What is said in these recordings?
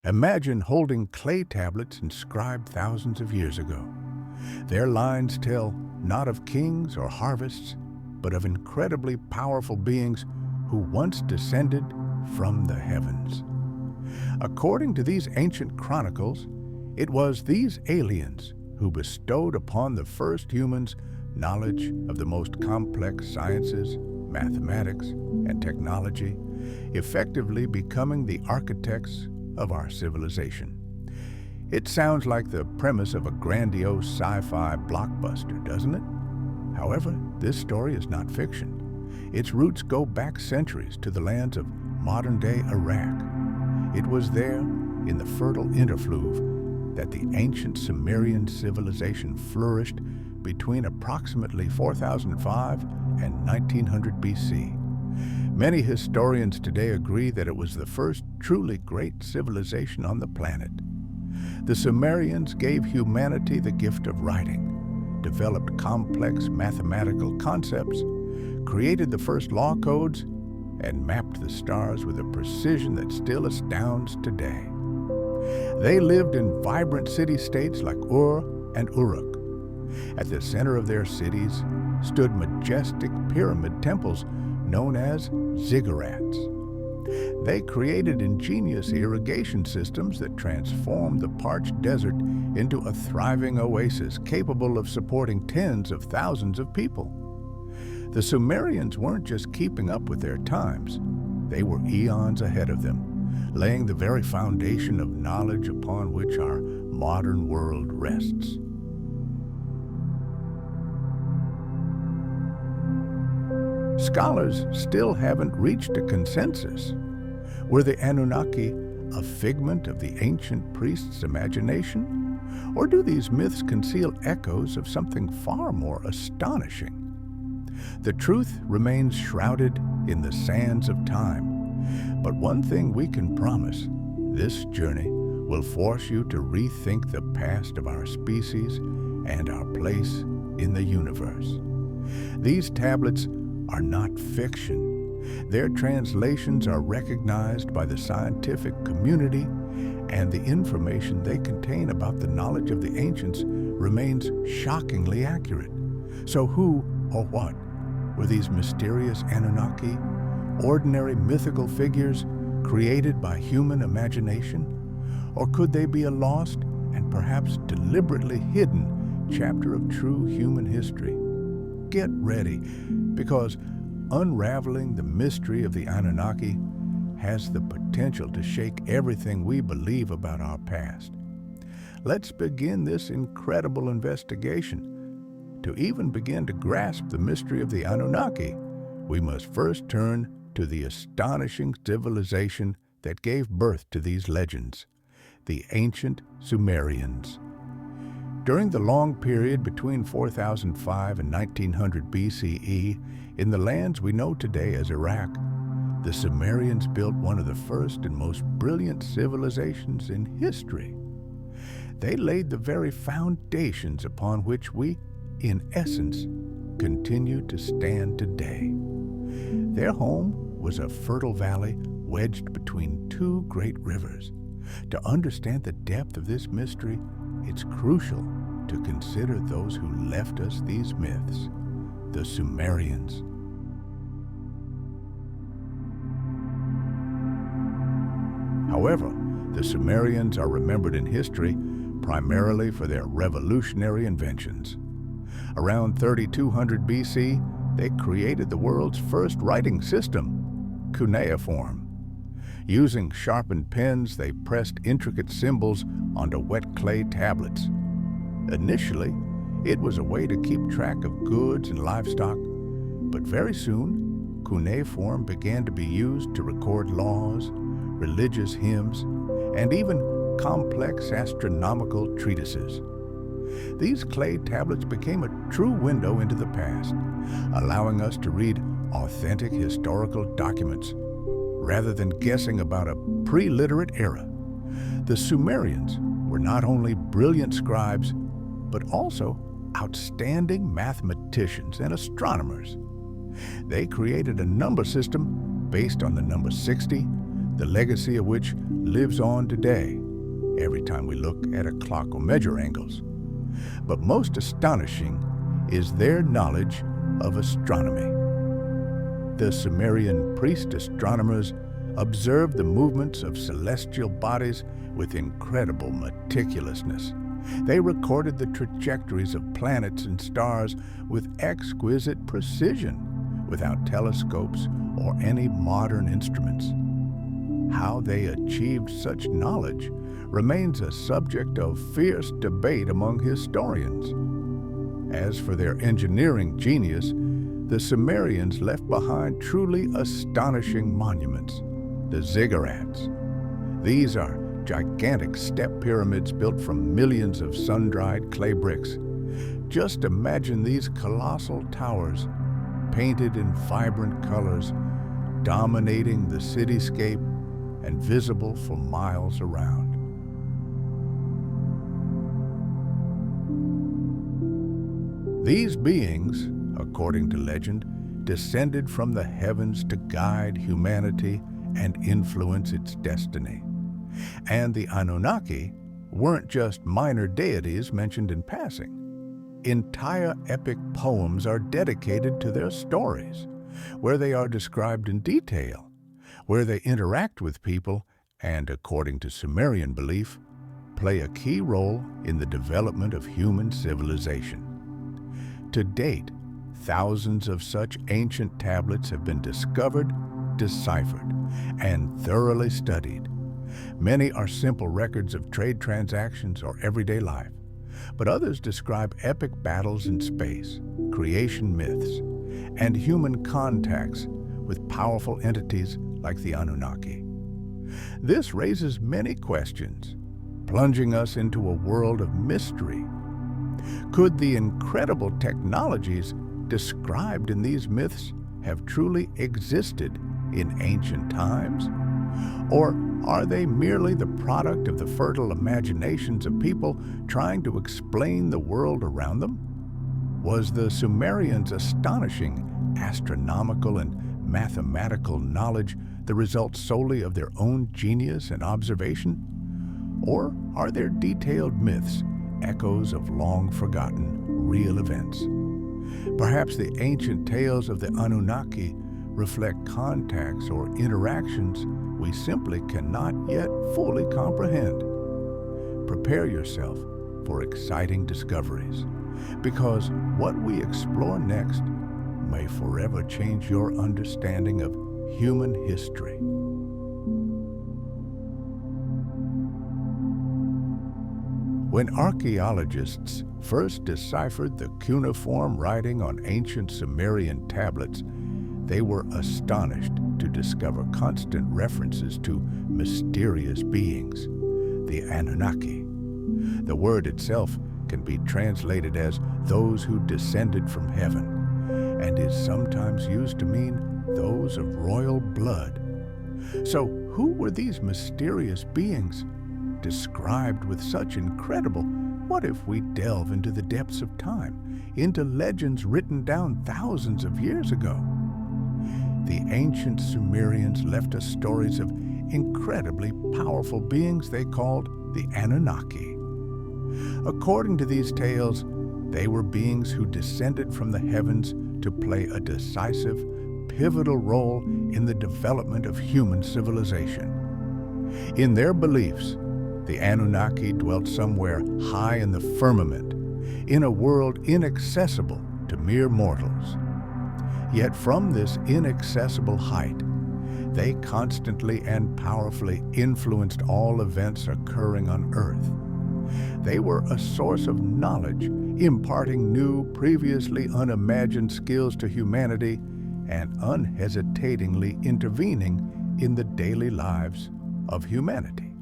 Imagine holding clay tablets inscribed thousands of years ago. Their lines tell not of kings or harvests, but of incredibly powerful beings who once descended from the heavens. According to these ancient chronicles, it was these aliens who bestowed upon the first humans knowledge of the most complex sciences, mathematics, and technology, effectively becoming the architects of our civilization. It sounds like the premise of a grandiose sci-fi blockbuster, doesn't it? However, this story is not fiction. Its roots go back centuries to the lands of modern-day Iraq. It was there, in the fertile interfluve, that the ancient Sumerian civilization flourished between approximately 4005 and 1900 BC. Many historians today agree that it was the first truly great civilization on the planet. The Sumerians gave humanity the gift of writing, developed complex mathematical concepts, created the first law codes, and mapped the stars with a precision that still astounds today. They lived in vibrant city-states like Ur and Uruk. At the center of their cities stood majestic pyramid temples known as ziggurats. They created ingenious irrigation systems that transformed the parched desert into a thriving oasis capable of supporting tens of thousands of people. The Sumerians weren't just keeping up with their times, they were eons ahead of them, laying the very foundation of knowledge upon which our modern world rests. Scholars still haven't reached a consensus. Were the Anunnaki a figment of the ancient priests' imagination? Or do these myths conceal echoes of something far more astonishing? The truth remains shrouded in the sands of time. But one thing we can promise, this journey will force you to rethink the past of our species and our place in the universe. These tablets are not fiction. Their translations are recognized by the scientific community, and the information they contain about the knowledge of the ancients remains shockingly accurate. So who or what were these mysterious Anunnaki, ordinary mythical figures created by human imagination? Or could they be a lost and perhaps deliberately hidden chapter of true human history? Get ready, because unraveling the mystery of the Anunnaki has the potential to shake everything we believe about our past. Let's begin this incredible investigation. To even begin to grasp the mystery of the Anunnaki, we must first turn to the astonishing civilization that gave birth to these legends, the ancient Sumerians. During the long period between 4005 and 1900 BCE, in the lands we know today as Iraq, the Sumerians built one of the first and most brilliant civilizations in history. They laid the very foundations upon which we, in essence, continue to stand today. Their home was a fertile valley wedged between two great rivers. To understand the depth of this mystery, it's crucial to consider those who left us these myths, the Sumerians. However, the Sumerians are remembered in history primarily for their revolutionary inventions. Around 3200 BC, they created the world's first writing system, cuneiform. Using sharpened pens, they pressed intricate symbols onto wet clay tablets. Initially, it was a way to keep track of goods and livestock, but very soon, cuneiform began to be used to record laws, religious hymns, and even complex astronomical treatises. These clay tablets became a true window into the past, allowing us to read authentic historical documents rather than guessing about a pre-literate era. The Sumerians were not only brilliant scribes, but also outstanding mathematicians and astronomers. They created a number system based on the number 60, the legacy of which lives on today every time we look at a clock or measure angles. But most astonishing is their knowledge of astronomy. The Sumerian priest astronomers observed the movements of celestial bodies with incredible meticulousness. They recorded the trajectories of planets and stars with exquisite precision, without telescopes or any modern instruments. How they achieved such knowledge remains a subject of fierce debate among historians. As for their engineering genius, the Sumerians left behind truly astonishing monuments, the ziggurats. These are gigantic step pyramids built from millions of sun-dried clay bricks. Just imagine these colossal towers, painted in vibrant colors, dominating the cityscape and visible for miles around. These beings, according to legend, descended from the heavens to guide humanity and influence its destiny. And the Anunnaki weren't just minor deities mentioned in passing. Entire epic poems are dedicated to their stories, where they are described in detail, where they interact with people and, according to Sumerian belief, play a key role in the development of human civilization. To date, thousands of such ancient tablets have been discovered, deciphered, and thoroughly studied. Many are simple records of trade transactions or everyday life, but others describe epic battles in space, creation myths, and human contacts with powerful entities like the Anunnaki. This raises many questions, plunging us into a world of mystery. Could the incredible technologies described in these myths have truly existed in ancient times? Or are they merely the product of the fertile imaginations of people trying to explain the world around them? Was the Sumerians' astonishing astronomical and mathematical knowledge the result solely of their own genius and observation? Or are their detailed myths echoes of long-forgotten real events? Perhaps the ancient tales of the Anunnaki reflect contacts or interactions we simply cannot yet fully comprehend. Prepare yourself for exciting discoveries, because what we explore next may forever change your understanding of human history. When archaeologists first deciphered the cuneiform writing on ancient Sumerian tablets, they were astonished to discover constant references to mysterious beings, the Anunnaki. The word itself can be translated as those who descended from heaven, and is sometimes used to mean those of royal blood. So, who were these mysterious beings, described with such incredible? What if we delve into the depths of time, into legends written down thousands of years ago? The ancient Sumerians left us stories of incredibly powerful beings they called the Anunnaki. According to these tales, they were beings who descended from the heavens to play a decisive, pivotal role in the development of human civilization. In their beliefs, the Anunnaki dwelt somewhere high in the firmament, in a world inaccessible to mere mortals. Yet from this inaccessible height, they constantly and powerfully influenced all events occurring on Earth. They were a source of knowledge, imparting new, previously unimagined skills to humanity and unhesitatingly intervening in the daily lives of humanity.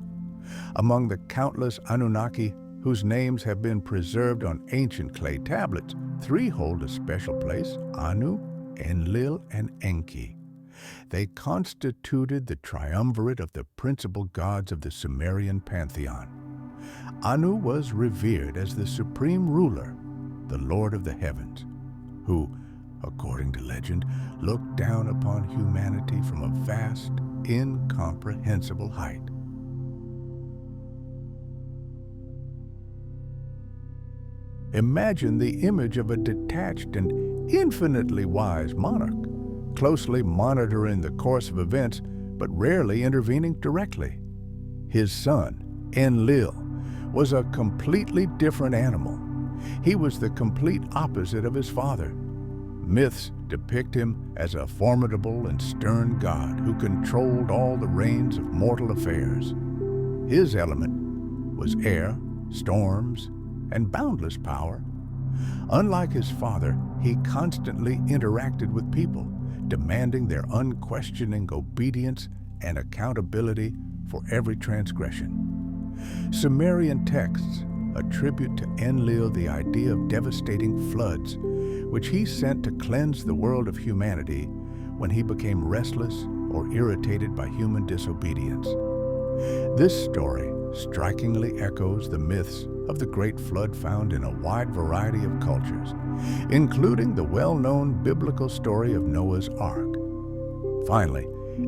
Among the countless Anunnaki whose names have been preserved on ancient clay tablets, three hold a special place: Anu, Enlil, and Enki. They constituted the triumvirate of the principal gods of the Sumerian pantheon. Anu was revered as the supreme ruler, the Lord of the heavens, who, according to legend, looked down upon humanity from a vast, incomprehensible height. Imagine the image of a detached and infinitely wise monarch, closely monitoring the course of events but rarely intervening directly. His son, Enlil, was a completely different animal. He was the complete opposite of his father. Myths depict him as a formidable and stern god who controlled all the reins of mortal affairs. His element was air, storms, and boundless power. Unlike his father, he constantly interacted with people, demanding their unquestioning obedience and accountability for every transgression. Sumerian texts attribute to Enlil the idea of devastating floods, which he sent to cleanse the world of humanity when he became restless or irritated by human disobedience. This story strikingly echoes the myths of the Great Flood found in a wide variety of cultures, including the well-known biblical story of Noah's Ark. Finally,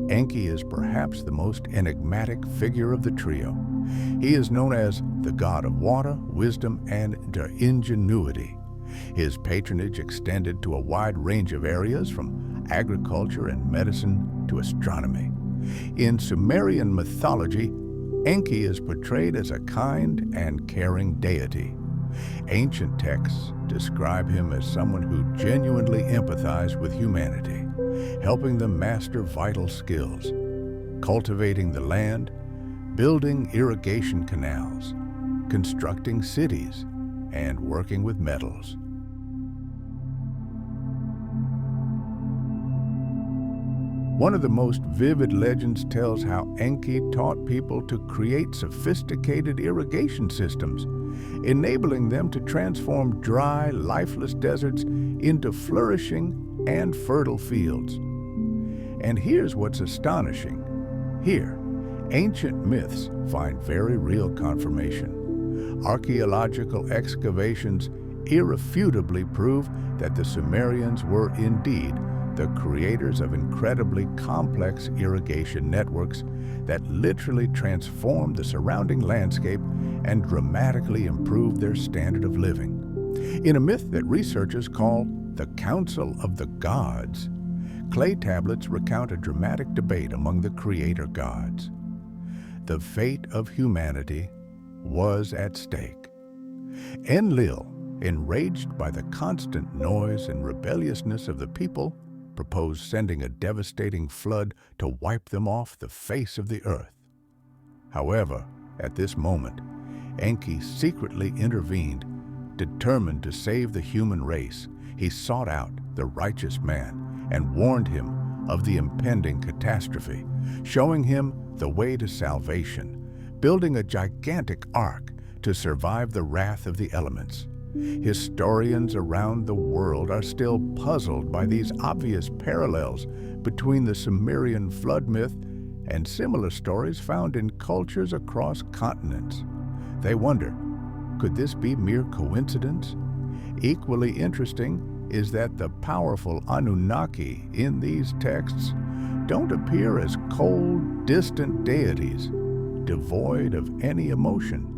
Enki is perhaps the most enigmatic figure of the trio. He is known as the god of water, wisdom, and ingenuity. His patronage extended to a wide range of areas, from agriculture and medicine to astronomy. In Sumerian mythology, Enki is portrayed as a kind and caring deity. Ancient texts describe him as someone who genuinely empathized with humanity, helping them master vital skills, cultivating the land, building irrigation canals, constructing cities, and working with metals. One of the most vivid legends tells how Enki taught people to create sophisticated irrigation systems, enabling them to transform dry, lifeless deserts into flourishing and fertile fields. And here's what's astonishing. Here, ancient myths find very real confirmation. Archaeological excavations irrefutably prove that the Sumerians were indeed the creators of incredibly complex irrigation networks that literally transformed the surrounding landscape and dramatically improved their standard of living. In a myth that researchers call the Council of the Gods, clay tablets recount a dramatic debate among the creator gods. The fate of humanity was at stake. Enlil, enraged by the constant noise and rebelliousness of the people, proposed sending a devastating flood to wipe them off the face of the earth. However, at this moment, Enki secretly intervened, determined to save the human race. He sought out the righteous man and warned him of the impending catastrophe, showing him the way to salvation, building a gigantic ark to survive the wrath of the elements. Historians around the world are still puzzled by these obvious parallels between the Sumerian flood myth and similar stories found in cultures across continents. They wonder, could this be mere coincidence? Equally interesting is that the powerful Anunnaki in these texts don't appear as cold, distant deities, devoid of any emotion.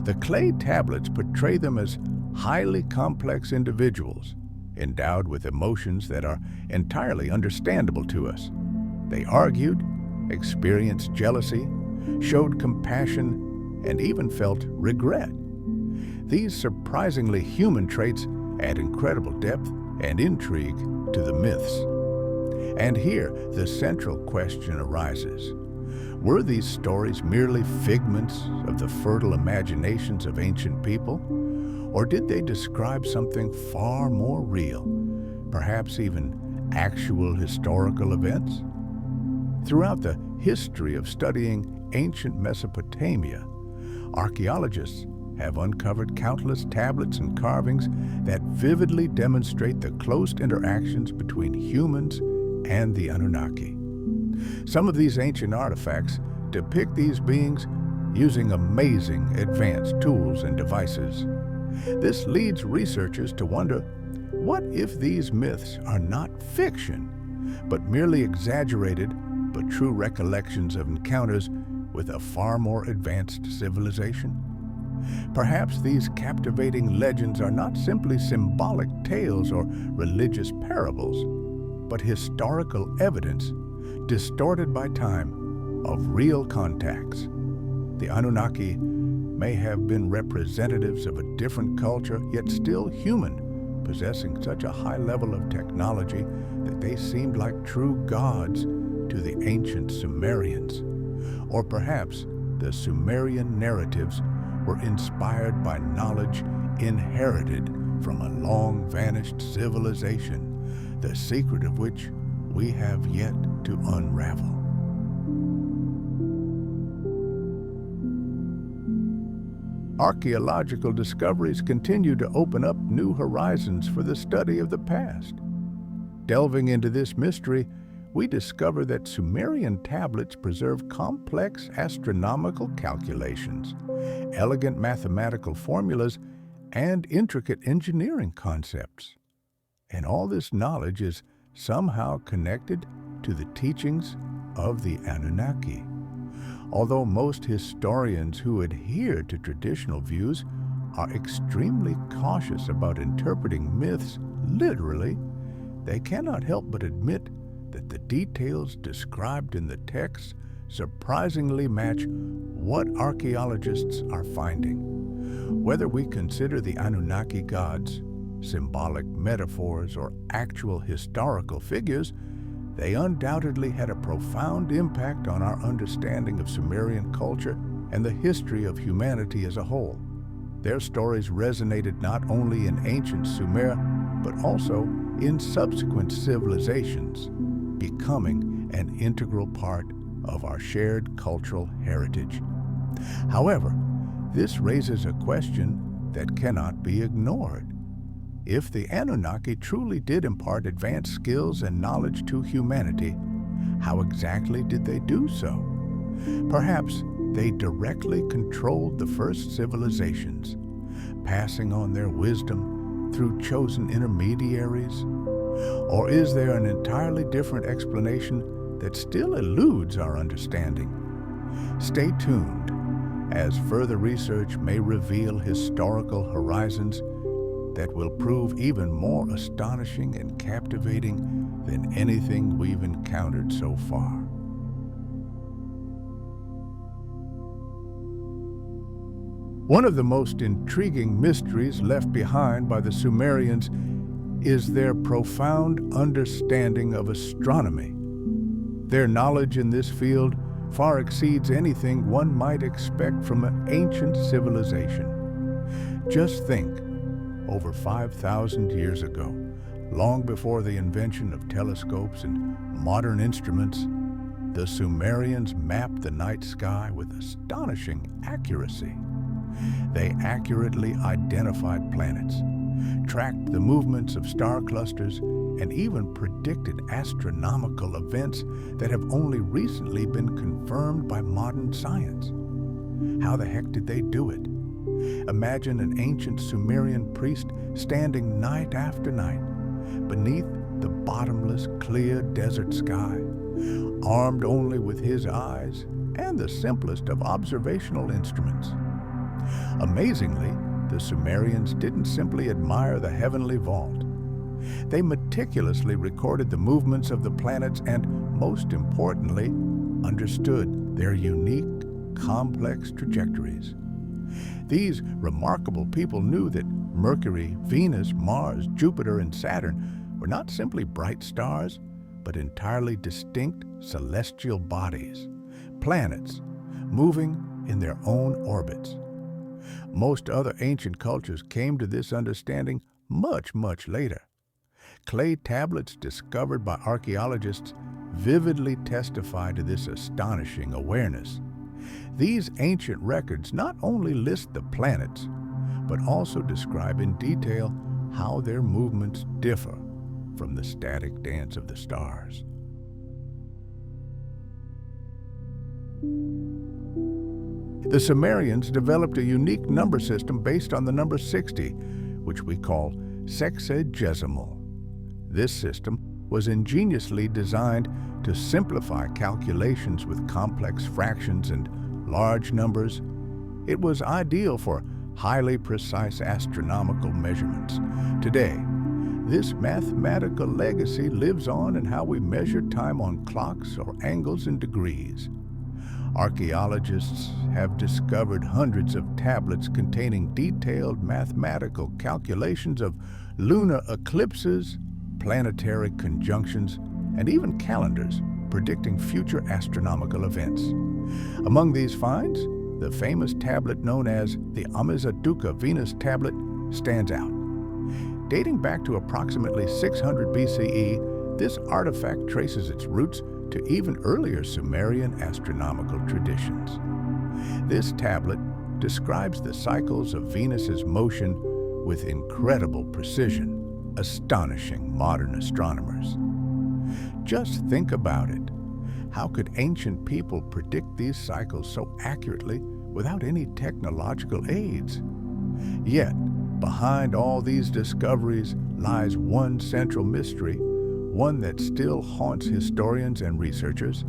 The clay tablets portray them as highly complex individuals, endowed with emotions that are entirely understandable to us. They argued, experienced jealousy, showed compassion, and even felt regret. These surprisingly human traits add incredible depth and intrigue to the myths. And here, the central question arises. Were these stories merely figments of the fertile imaginations of ancient people? Or did they describe something far more real, perhaps even actual historical events? Throughout the history of studying ancient Mesopotamia, archaeologists have uncovered countless tablets and carvings that vividly demonstrate the close interactions between humans and the Anunnaki. Some of these ancient artifacts depict these beings using amazing advanced tools and devices. This leads researchers to wonder, what if these myths are not fiction, but merely exaggerated but true recollections of encounters with a far more advanced civilization? Perhaps these captivating legends are not simply symbolic tales or religious parables, but historical evidence, distorted by time, of real contacts. The Anunnaki may have been representatives of a different culture, yet still human, possessing such a high level of technology that they seemed like true gods to the ancient Sumerians. Or perhaps the Sumerian narratives were inspired by knowledge inherited from a long-vanished civilization, the secret of which we have yet to unravel. Archaeological discoveries continue to open up new horizons for the study of the past. Delving into this mystery, we discover that Sumerian tablets preserve complex astronomical calculations, elegant mathematical formulas, and intricate engineering concepts. And all this knowledge is somehow connected to the teachings of the Anunnaki. Although most historians who adhere to traditional views are extremely cautious about interpreting myths literally, they cannot help but admit that the details described in the texts surprisingly match what archaeologists are finding. Whether we consider the Anunnaki gods symbolic metaphors or actual historical figures, they undoubtedly had a profound impact on our understanding of Sumerian culture and the history of humanity as a whole. Their stories resonated not only in ancient Sumer, but also in subsequent civilizations, becoming an integral part of our shared cultural heritage. However, this raises a question that cannot be ignored. If the Anunnaki truly did impart advanced skills and knowledge to humanity, how exactly did they do so? Perhaps they directly controlled the first civilizations, passing on their wisdom through chosen intermediaries? Or is there an entirely different explanation that still eludes our understanding? Stay tuned, as further research may reveal historical horizons that will prove even more astonishing and captivating than anything we've encountered so far. One of the most intriguing mysteries left behind by the Sumerians is their profound understanding of astronomy. Their knowledge in this field far exceeds anything one might expect from an ancient civilization. Just think, over 5,000 years ago, long before the invention of telescopes and modern instruments, the Sumerians mapped the night sky with astonishing accuracy. They accurately identified planets, tracked the movements of star clusters, and even predicted astronomical events that have only recently been confirmed by modern science. How the heck did they do it? Imagine an ancient Sumerian priest standing night after night beneath the bottomless, clear desert sky, armed only with his eyes and the simplest of observational instruments. Amazingly, the Sumerians didn't simply admire the heavenly vault. They meticulously recorded the movements of the planets and, most importantly, understood their unique, complex trajectories. These remarkable people knew that Mercury, Venus, Mars, Jupiter, and Saturn were not simply bright stars, but entirely distinct celestial bodies, planets, moving in their own orbits. Most other ancient cultures came to this understanding much, much later. Clay tablets discovered by archaeologists vividly testify to this astonishing awareness. These ancient records not only list the planets, but also describe in detail how their movements differ from the static dance of the stars. The Sumerians developed a unique number system based on the number 60, which we call sexagesimal. This system was ingeniously designed to simplify calculations with complex fractions and large numbers. It was ideal for highly precise astronomical measurements. Today, this mathematical legacy lives on in how we measure time on clocks or angles in degrees. Archaeologists have discovered hundreds of tablets containing detailed mathematical calculations of lunar eclipses, planetary conjunctions, and even calendars predicting future astronomical events. Among these finds, the famous tablet known as the Amizaduka Venus tablet stands out. Dating back to approximately 600 BCE, this artifact traces its roots to even earlier Sumerian astronomical traditions. This tablet describes the cycles of Venus's motion with incredible precision, astonishing modern astronomers. Just think about it. How could ancient people predict these cycles so accurately without any technological aids? Yet, behind all these discoveries lies one central mystery, one that still haunts historians and researchers.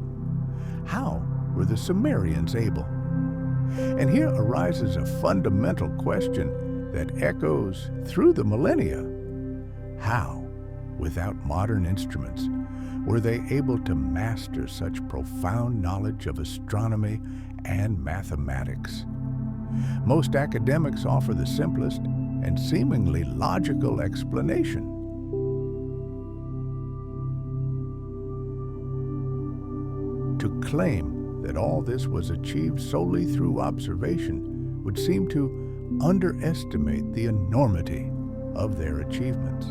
How were the Sumerians able? And here arises a fundamental question that echoes through the millennia. How, without modern instruments, were they able to master such profound knowledge of astronomy and mathematics? Most academics offer the simplest and seemingly logical explanation. To claim that all this was achieved solely through observation would seem to underestimate the enormity of their achievements.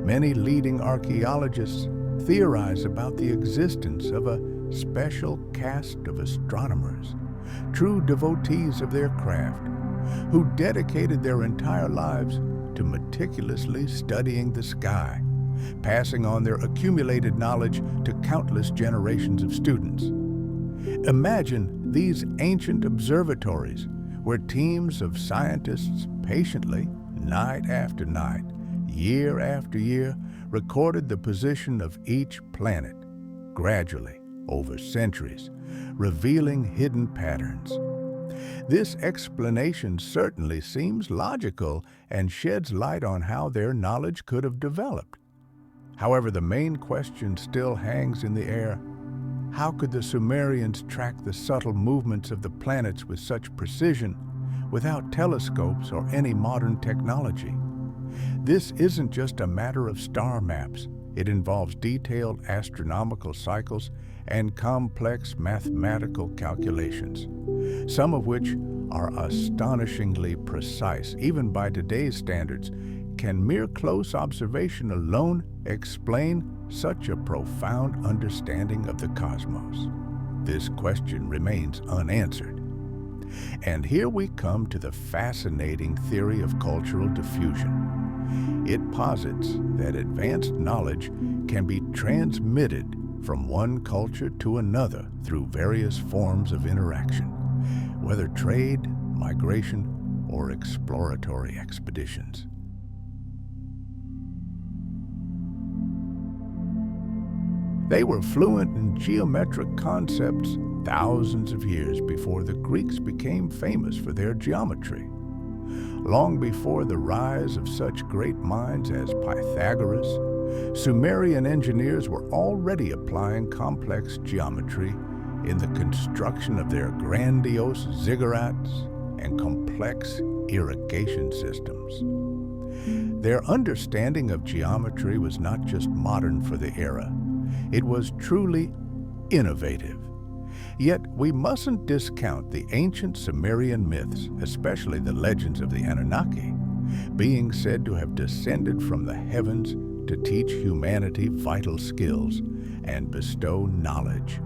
Many leading archaeologists theorize about the existence of a special caste of astronomers, true devotees of their craft, who dedicated their entire lives to meticulously studying the sky, passing on their accumulated knowledge to countless generations of students. Imagine these ancient observatories where teams of scientists patiently, night after night, year after year, recorded the position of each planet, gradually, over centuries, revealing hidden patterns. This explanation certainly seems logical and sheds light on how their knowledge could have developed. However, the main question still hangs in the air. How could the Sumerians track the subtle movements of the planets with such precision without telescopes or any modern technology? This isn't just a matter of star maps. It involves detailed astronomical cycles and complex mathematical calculations, some of which are astonishingly precise, even by today's standards. Can mere close observation alone explain such a profound understanding of the cosmos? This question remains unanswered. And here we come to the fascinating theory of cultural diffusion. It posits that advanced knowledge can be transmitted from one culture to another through various forms of interaction, whether trade, migration, or exploratory expeditions. They were fluent in geometric concepts thousands of years before the Greeks became famous for their geometry. Long before the rise of such great minds as Pythagoras, Sumerian engineers were already applying complex geometry in the construction of their grandiose ziggurats and complex irrigation systems. Their understanding of geometry was not just modern for the era, it was truly innovative. Yet we mustn't discount the ancient Sumerian myths, especially the legends of the Anunnaki, being said to have descended from the heavens to teach humanity vital skills and bestow knowledge.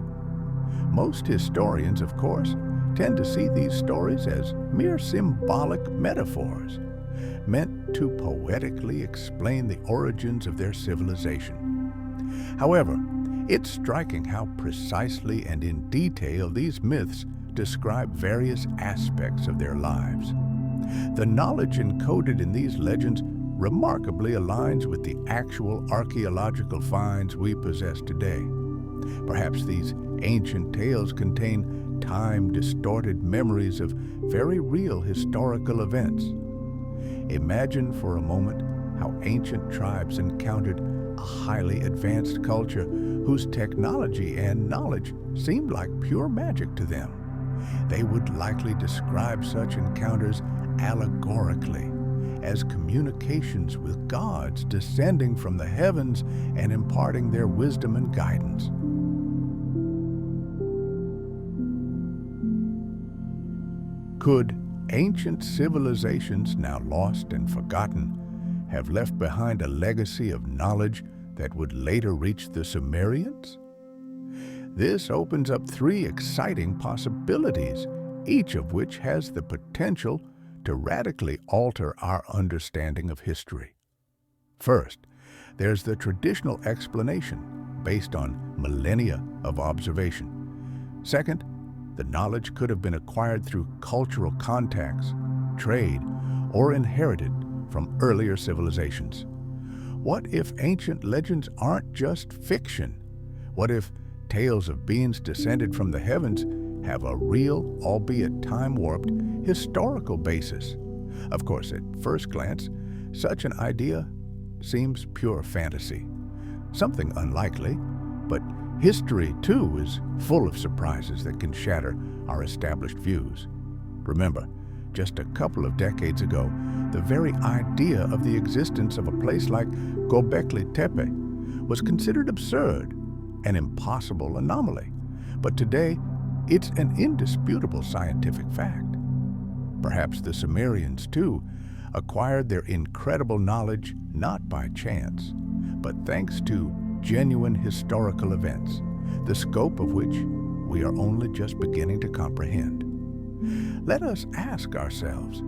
Most historians, of course, tend to see these stories as mere symbolic metaphors, meant to poetically explain the origins of their civilization. However, it's striking how precisely and in detail these myths describe various aspects of their lives. The knowledge encoded in these legends remarkably aligns with the actual archaeological finds we possess today. Perhaps these ancient tales contain time-distorted memories of very real historical events. Imagine for a moment how ancient tribes encountered a highly advanced culture whose technology and knowledge seemed like pure magic to them. They would likely describe such encounters allegorically as communications with gods descending from the heavens and imparting their wisdom and guidance. Could ancient civilizations, now lost and forgotten, have left behind a legacy of knowledge that would later reach the Sumerians? This opens up three exciting possibilities, each of which has the potential to radically alter our understanding of history. First, there's the traditional explanation based on millennia of observation. Second, the knowledge could have been acquired through cultural contacts, trade, or inherited from earlier civilizations. What if ancient legends aren't just fiction? What if tales of beings descended from the heavens have a real, albeit time-warped, historical basis? Of course, at first glance, such an idea seems pure fantasy, something unlikely, but history, too, is full of surprises that can shatter our established views. Remember, just a couple of decades ago, the very idea of the existence of a place like Göbekli Tepe was considered absurd, an impossible anomaly. But today, it's an indisputable scientific fact. Perhaps the Sumerians, too, acquired their incredible knowledge not by chance, but thanks to genuine historical events, the scope of which we are only just beginning to comprehend. Let us ask ourselves,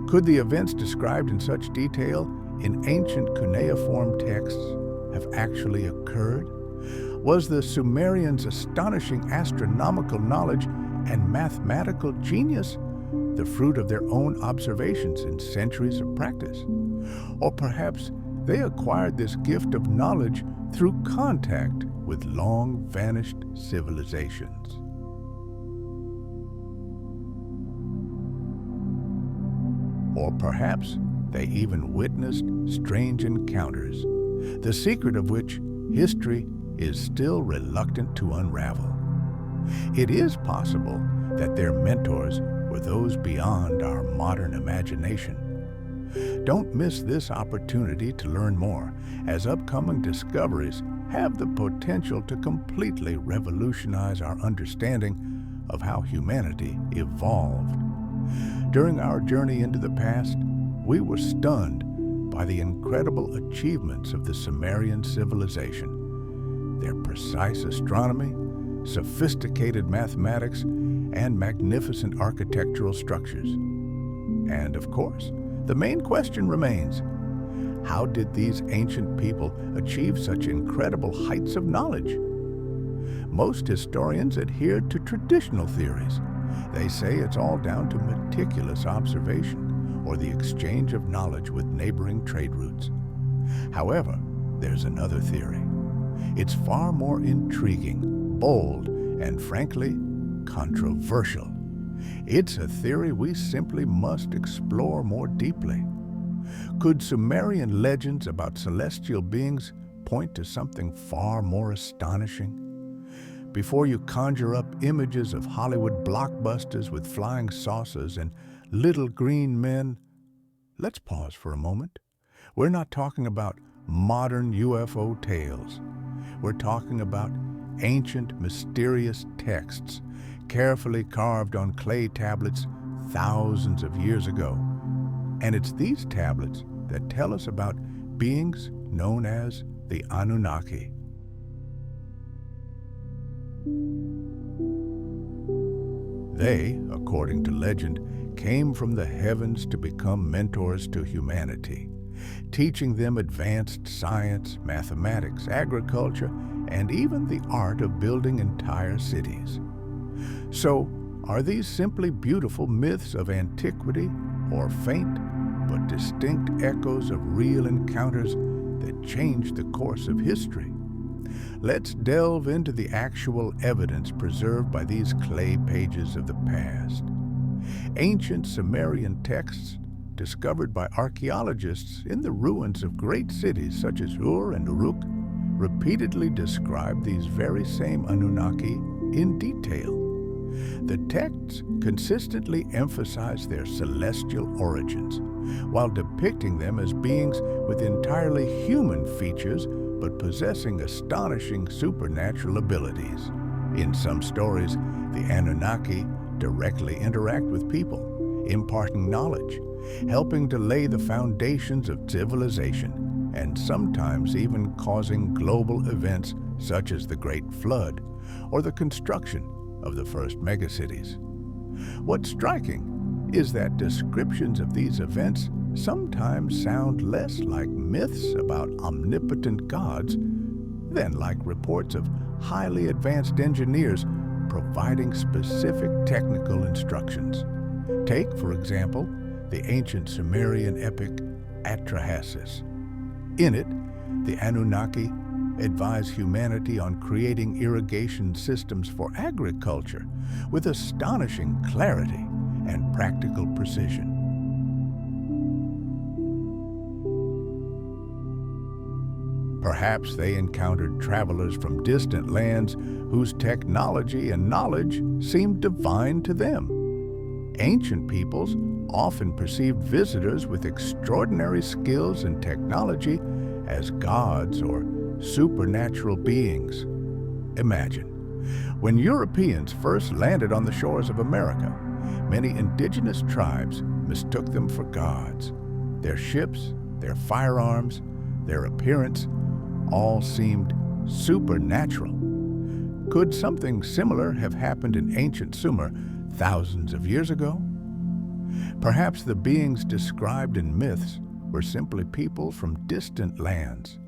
could the events described in such detail in ancient cuneiform texts have actually occurred? Was the Sumerians' astonishing astronomical knowledge and mathematical genius the fruit of their own observations and centuries of practice? Or perhaps they acquired this gift of knowledge through contact with long-vanished civilizations. Or perhaps they even witnessed strange encounters, the secret of which history is still reluctant to unravel. It is possible that their mentors were those beyond our modern imagination. Don't miss this opportunity to learn more, as upcoming discoveries have the potential to completely revolutionize our understanding of how humanity evolved. During our journey into the past, we were stunned by the incredible achievements of the Sumerian civilization. Their precise astronomy, sophisticated mathematics, and magnificent architectural structures. And of course, the main question remains, how did these ancient people achieve such incredible heights of knowledge? Most historians adhere to traditional theories. They say it's all down to meticulous observation or the exchange of knowledge with neighboring trade routes. However, there's another theory. It's far more intriguing, bold, and frankly, controversial. It's a theory we simply must explore more deeply. Could Sumerian legends about celestial beings point to something far more astonishing? Before you conjure up images of Hollywood blockbusters with flying saucers and little green men, let's pause for a moment. We're not talking about modern UFO tales. We're talking about ancient, mysterious texts carefully carved on clay tablets thousands of years ago. And it's these tablets that tell us about beings known as the Anunnaki. They, according to legend, came from the heavens to become mentors to humanity, teaching them advanced science, mathematics, agriculture, and even the art of building entire cities. So, are these simply beautiful myths of antiquity, or faint but distinct echoes of real encounters that changed the course of history? Let's delve into the actual evidence preserved by these clay pages of the past. Ancient Sumerian texts discovered by archaeologists in the ruins of great cities such as Ur and Uruk repeatedly describe these very same Anunnaki in detail. The texts consistently emphasize their celestial origins, while depicting them as beings with entirely human features but possessing astonishing supernatural abilities. In some stories, the Anunnaki directly interact with people, imparting knowledge, helping to lay the foundations of civilization, and sometimes even causing global events such as the Great Flood or the construction of the first megacities. What's striking is that descriptions of these events sometimes sound less like myths about omnipotent gods than like reports of highly advanced engineers providing specific technical instructions. Take, for example, the ancient Sumerian epic Atrahasis. In it, the Anunnaki advise humanity on creating irrigation systems for agriculture with astonishing clarity and practical precision. Perhaps they encountered travelers from distant lands whose technology and knowledge seemed divine to them. Ancient peoples often perceived visitors with extraordinary skills and technology as gods or supernatural beings. Imagine, when Europeans first landed on the shores of America, many indigenous tribes mistook them for gods. Their ships, their firearms, their appearance all seemed supernatural. Could something similar have happened in ancient Sumer thousands of years ago? Perhaps the beings described in myths were simply people from distant lands,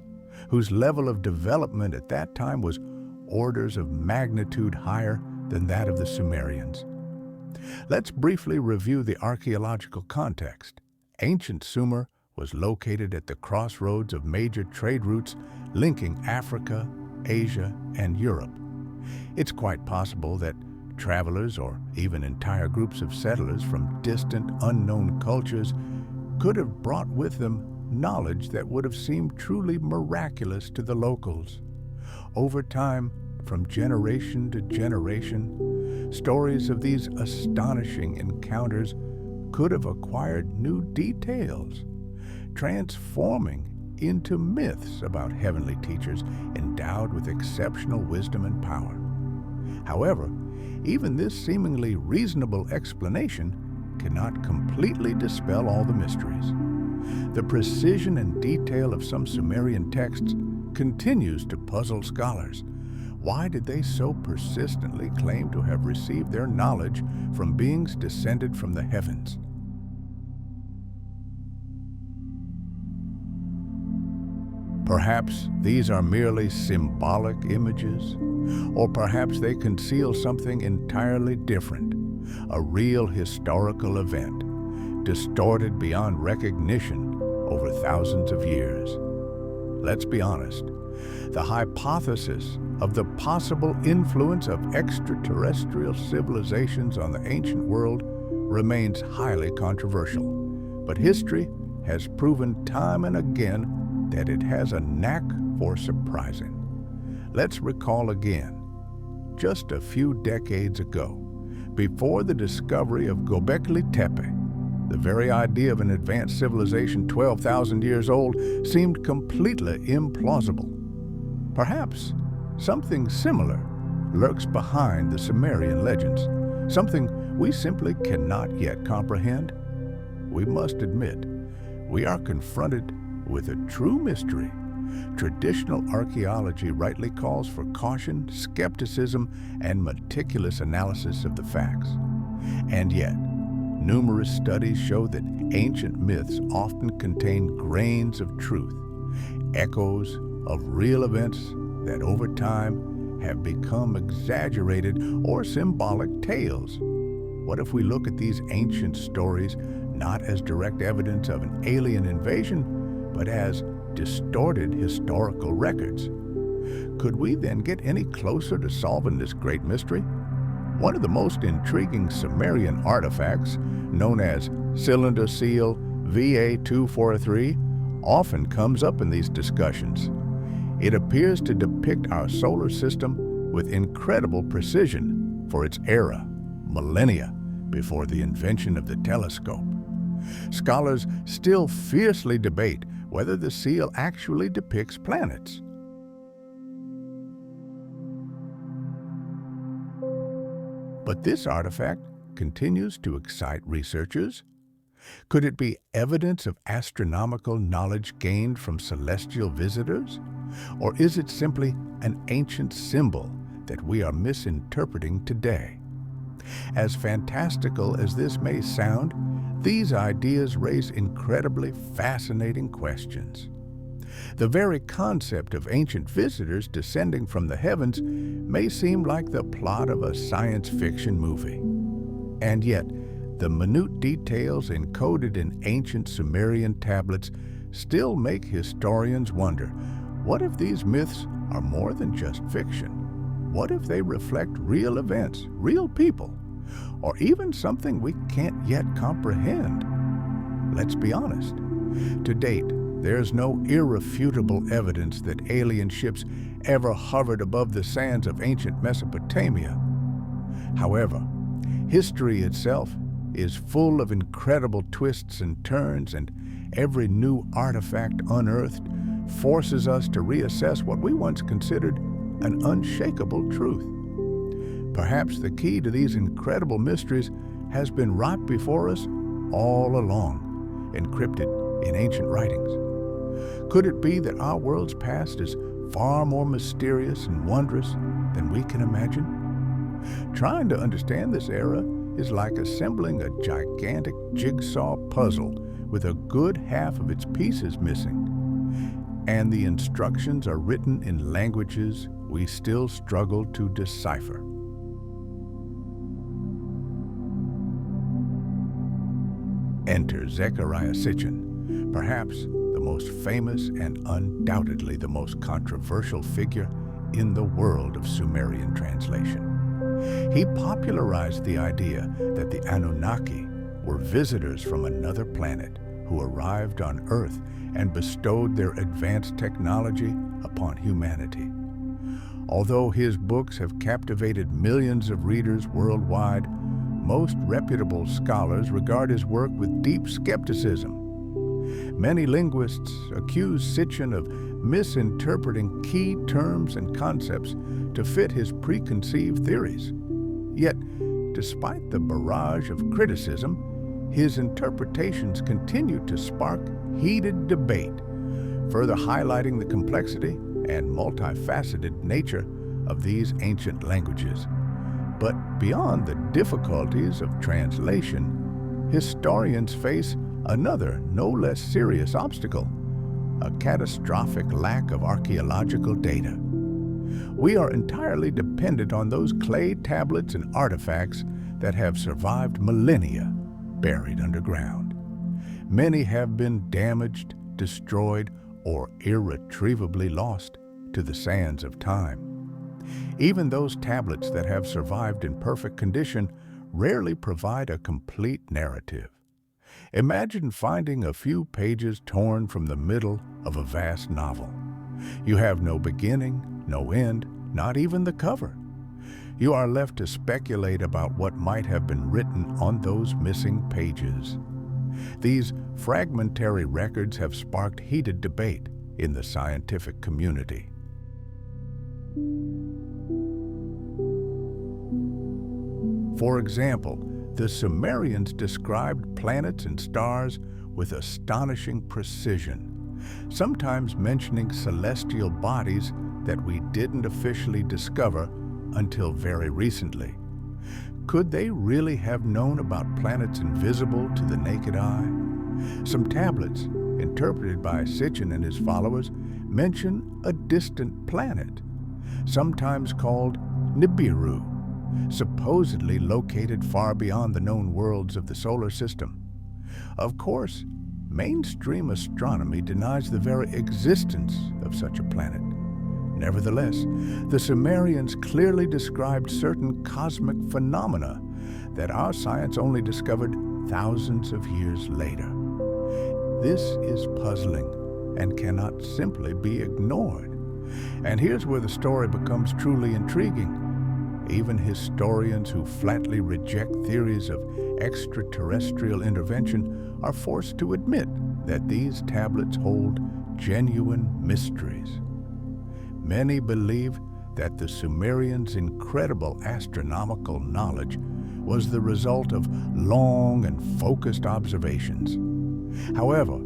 whose level of development at that time was orders of magnitude higher than that of the Sumerians. Let's briefly review the archaeological context. Ancient Sumer was located at the crossroads of major trade routes linking Africa, Asia, and Europe. It's quite possible that travelers or even entire groups of settlers from distant, unknown cultures could have brought with them knowledge that would have seemed truly miraculous to the locals. Over time, from generation to generation, stories of these astonishing encounters could have acquired new details, transforming into myths about heavenly teachers endowed with exceptional wisdom and power. However, even this seemingly reasonable explanation cannot completely dispel all the mysteries. The precision and detail of some Sumerian texts continues to puzzle scholars. Why did they so persistently claim to have received their knowledge from beings descended from the heavens? Perhaps these are merely symbolic images, or perhaps they conceal something entirely different, a real historical event, distorted beyond recognition over thousands of years. Let's be honest, the hypothesis of the possible influence of extraterrestrial civilizations on the ancient world remains highly controversial, but history has proven time and again that it has a knack for surprising. Let's recall again, just a few decades ago, before the discovery of Göbekli Tepe, the very idea of an advanced civilization 12,000 years old seemed completely implausible. Perhaps something similar lurks behind the Sumerian legends, something we simply cannot yet comprehend. We must admit, we are confronted with a true mystery. Traditional archaeology rightly calls for caution, skepticism, and meticulous analysis of the facts. And yet, numerous studies show that ancient myths often contain grains of truth, echoes of real events that over time have become exaggerated or symbolic tales. What if we look at these ancient stories not as direct evidence of an alien invasion, but as distorted historical records? Could we then get any closer to solving this great mystery? One of the most intriguing Sumerian artifacts, known as Cylinder Seal VA243, often comes up in these discussions. It appears to depict our solar system with incredible precision for its era, millennia before the invention of the telescope. Scholars still fiercely debate whether the seal actually depicts planets. But this artifact continues to excite researchers. Could it be evidence of astronomical knowledge gained from celestial visitors? Or is it simply an ancient symbol that we are misinterpreting today? As fantastical as this may sound, these ideas raise incredibly fascinating questions. The very concept of ancient visitors descending from the heavens may seem like the plot of a science fiction movie. And yet, the minute details encoded in ancient Sumerian tablets still make historians wonder, what if these myths are more than just fiction? What if they reflect real events, real people, or even something we can't yet comprehend? Let's be honest. To date, there's no irrefutable evidence that alien ships ever hovered above the sands of ancient Mesopotamia. However, history itself is full of incredible twists and turns, and every new artifact unearthed forces us to reassess what we once considered an unshakable truth. Perhaps the key to these incredible mysteries has been right before us all along, encrypted in ancient writings. Could it be that our world's past is far more mysterious and wondrous than we can imagine? Trying to understand this era is like assembling a gigantic jigsaw puzzle with a good half of its pieces missing. And the instructions are written in languages we still struggle to decipher. Enter Zecharia Sitchin, perhaps the most famous and undoubtedly the most controversial figure in the world of Sumerian translation. He popularized the idea that the Anunnaki were visitors from another planet who arrived on Earth and bestowed their advanced technology upon humanity. Although his books have captivated millions of readers worldwide, most reputable scholars regard his work with deep skepticism. Many linguists accuse Sitchin of misinterpreting key terms and concepts to fit his preconceived theories. Yet, despite the barrage of criticism, his interpretations continue to spark heated debate, further highlighting the complexity and multifaceted nature of these ancient languages. But beyond the difficulties of translation, historians face another, no less serious obstacle: a catastrophic lack of archaeological data. We are entirely dependent on those clay tablets and artifacts that have survived millennia buried underground. Many have been damaged, destroyed, or irretrievably lost to the sands of time. Even those tablets that have survived in perfect condition rarely provide a complete narrative. Imagine finding a few pages torn from the middle of a vast novel. You have no beginning, no end, not even the cover. You are left to speculate about what might have been written on those missing pages. These fragmentary records have sparked heated debate in the scientific community. For example, the Sumerians described planets and stars with astonishing precision, sometimes mentioning celestial bodies that we didn't officially discover until very recently. Could they really have known about planets invisible to the naked eye? Some tablets, interpreted by Sitchin and his followers, mention a distant planet, sometimes called Nibiru, supposedly located far beyond the known worlds of the solar system. Of course, mainstream astronomy denies the very existence of such a planet. Nevertheless, the Sumerians clearly described certain cosmic phenomena that our science only discovered thousands of years later. This is puzzling and cannot simply be ignored. And here's where the story becomes truly intriguing. Even historians who flatly reject theories of extraterrestrial intervention are forced to admit that these tablets hold genuine mysteries. Many believe that the Sumerians' incredible astronomical knowledge was the result of long and focused observations. However,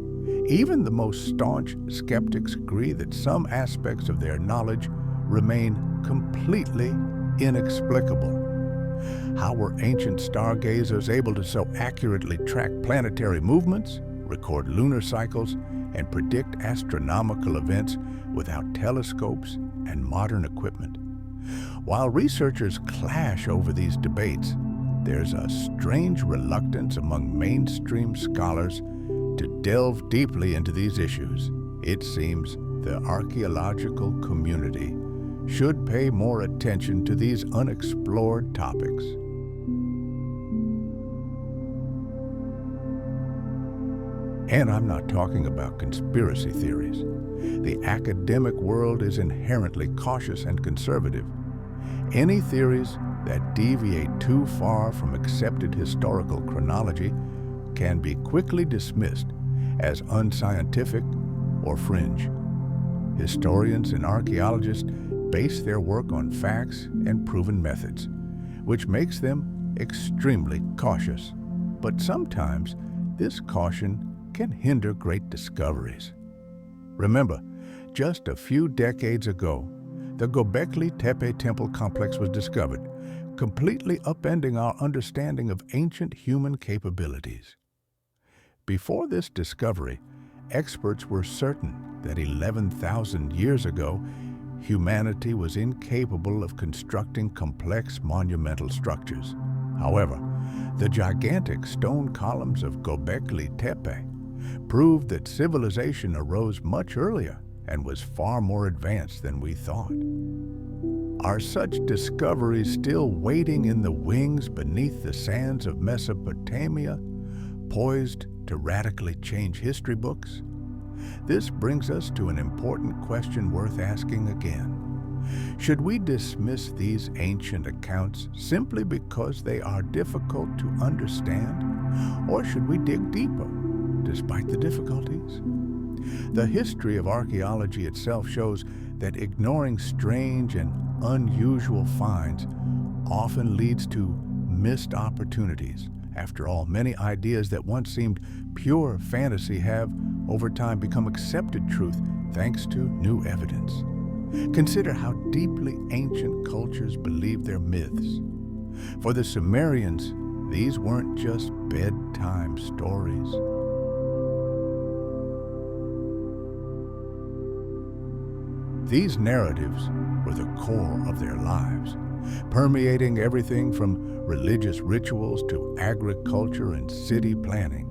even the most staunch skeptics agree that some aspects of their knowledge remain completely inexplicable. How were ancient stargazers able to so accurately track planetary movements, record lunar cycles, and predict astronomical events without telescopes and modern equipment? While researchers clash over these debates, there's a strange reluctance among mainstream scholars to delve deeply into these issues. It seems the archaeological community should pay more attention to these unexplored topics. And I'm not talking about conspiracy theories. The academic world is inherently cautious and conservative. Any theories that deviate too far from accepted historical chronology can be quickly dismissed as unscientific or fringe. Historians and archaeologists base their work on facts and proven methods, which makes them extremely cautious. But sometimes this caution can hinder great discoveries. Remember, just a few decades ago, the Göbekli Tepe temple complex was discovered, completely upending our understanding of ancient human capabilities. Before this discovery, experts were certain that 11,000 years ago, humanity was incapable of constructing complex monumental structures. However, the gigantic stone columns of Göbekli Tepe proved that civilization arose much earlier and was far more advanced than we thought. Are such discoveries still waiting in the wings beneath the sands of Mesopotamia, poised to radically change history books? This brings us to an important question worth asking again. Should we dismiss these ancient accounts simply because they are difficult to understand, or should we dig deeper despite the difficulties? The history of archaeology itself shows that ignoring strange and unusual finds often leads to missed opportunities. After all, many ideas that once seemed pure fantasy have, over time, become accepted truth thanks to new evidence. Consider how deeply ancient cultures believed their myths. For the Sumerians, these weren't just bedtime stories. These narratives were the core of their lives, permeating everything from religious rituals to agriculture and city planning.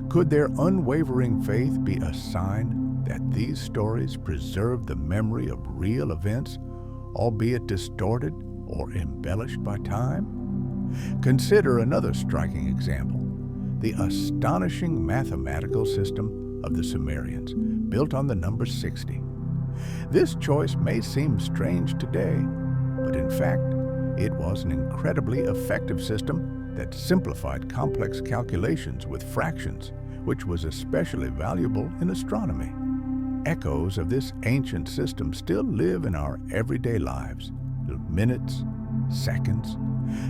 Could their unwavering faith be a sign that these stories preserve the memory of real events, albeit distorted or embellished by time? Consider another striking example, the astonishing mathematical system of the Sumerians, built on the number 60. This choice may seem strange today, but in fact, it was an incredibly effective system that simplified complex calculations with fractions, which was especially valuable in astronomy. Echoes of this ancient system still live in our everyday lives, minutes, seconds,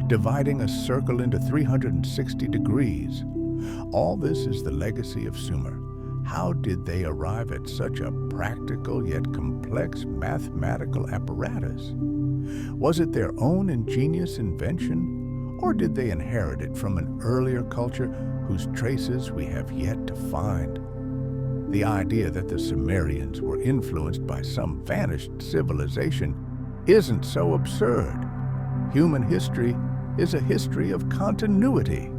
dividing a circle into 360 degrees. All this is the legacy of Sumer. How did they arrive at such a practical yet complex mathematical apparatus? Was it their own ingenious invention, or did they inherit it from an earlier culture whose traces we have yet to find? The idea that the Sumerians were influenced by some vanished civilization isn't so absurd. Human history is a history of continuity.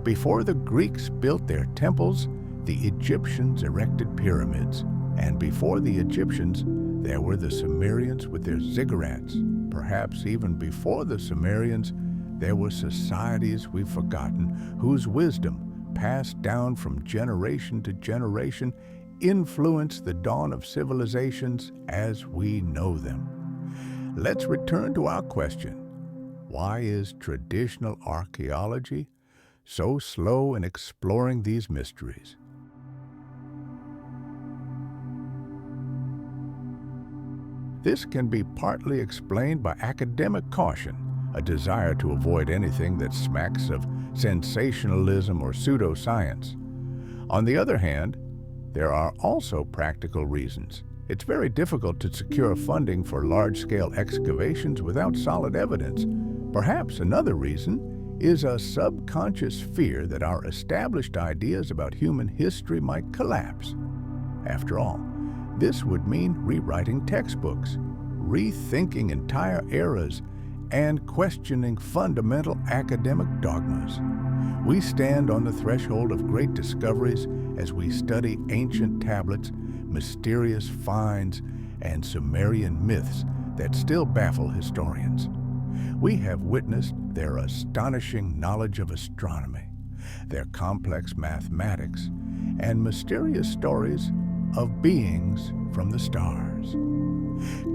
Before the Greeks built their temples, the Egyptians erected pyramids, and before the Egyptians, There were the Sumerians with their ziggurats. Perhaps even before the Sumerians, there were societies we've forgotten whose wisdom, passed down from generation to generation, influenced the dawn of civilizations as we know them. Let's return to our question. Why is traditional archaeology so slow in exploring these mysteries? This can be partly explained by academic caution, a desire to avoid anything that smacks of sensationalism or pseudoscience. On the other hand, there are also practical reasons. It's very difficult to secure funding for large-scale excavations without solid evidence. Perhaps another reason is a subconscious fear that our established ideas about human history might collapse. After all, this would mean rewriting textbooks, rethinking entire eras, and questioning fundamental academic dogmas. We stand on the threshold of great discoveries as we study ancient tablets, mysterious finds, and Sumerian myths that still baffle historians. We have witnessed their astonishing knowledge of astronomy, their complex mathematics, and mysterious stories of beings from the stars.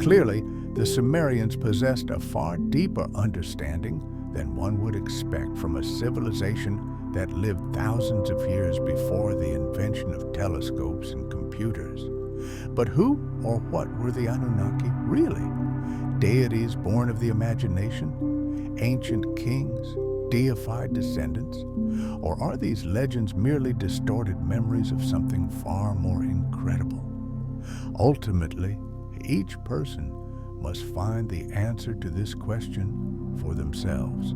Clearly, the Sumerians possessed a far deeper understanding than one would expect from a civilization that lived thousands of years before the invention of telescopes and computers. But who or what were the Anunnaki really? Deities born of the imagination? Ancient kings? Deified descendants? Or are these legends merely distorted memories of something far more incredible? Ultimately, each person must find the answer to this question for themselves.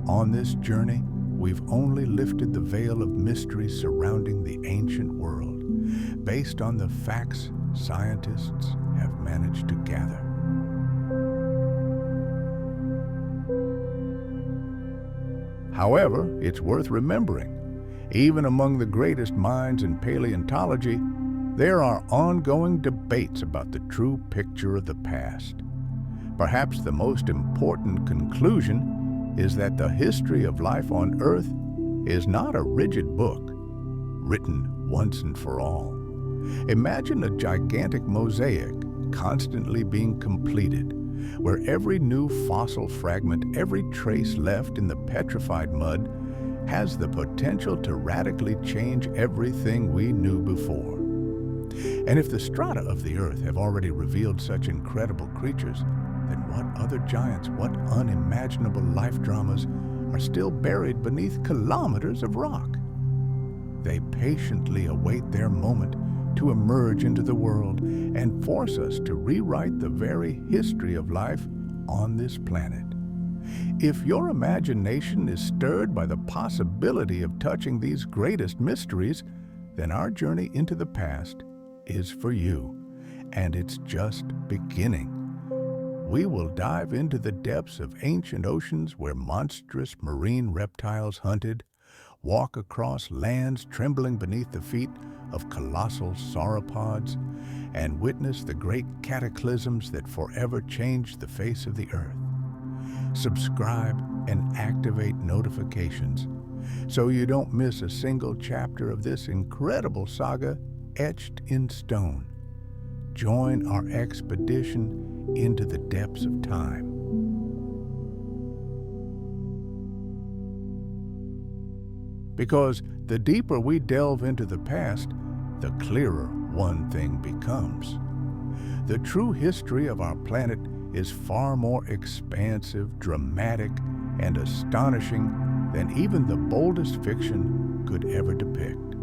On this journey, we've only lifted the veil of mystery surrounding the ancient world, based on the facts scientists have managed to gather. However, it's worth remembering, even among the greatest minds in paleontology, there are ongoing debates about the true picture of the past. Perhaps the most important conclusion is that the history of life on Earth is not a rigid book, written once and for all. Imagine a gigantic mosaic constantly being completed, where every new fossil fragment, every trace left in the petrified mud, has the potential to radically change everything we knew before. And if the strata of the Earth have already revealed such incredible creatures, then what other giants, what unimaginable life dramas are still buried beneath kilometers of rock? They patiently await their moment to emerge into the world and force us to rewrite the very history of life on this planet. If your imagination is stirred by the possibility of touching these greatest mysteries, then our journey into the past is for you, and it's just beginning. We will dive into the depths of ancient oceans where monstrous marine reptiles hunted, walk across lands trembling beneath the feet of colossal sauropods, and witness the great cataclysms that forever changed the face of the Earth. Subscribe and activate notifications so you don't miss a single chapter of this incredible saga etched in stone. Join our expedition into the depths of time. Because the deeper we delve into the past, the clearer one thing becomes. The true history of our planet is far more expansive, dramatic, and astonishing than even the boldest fiction could ever depict.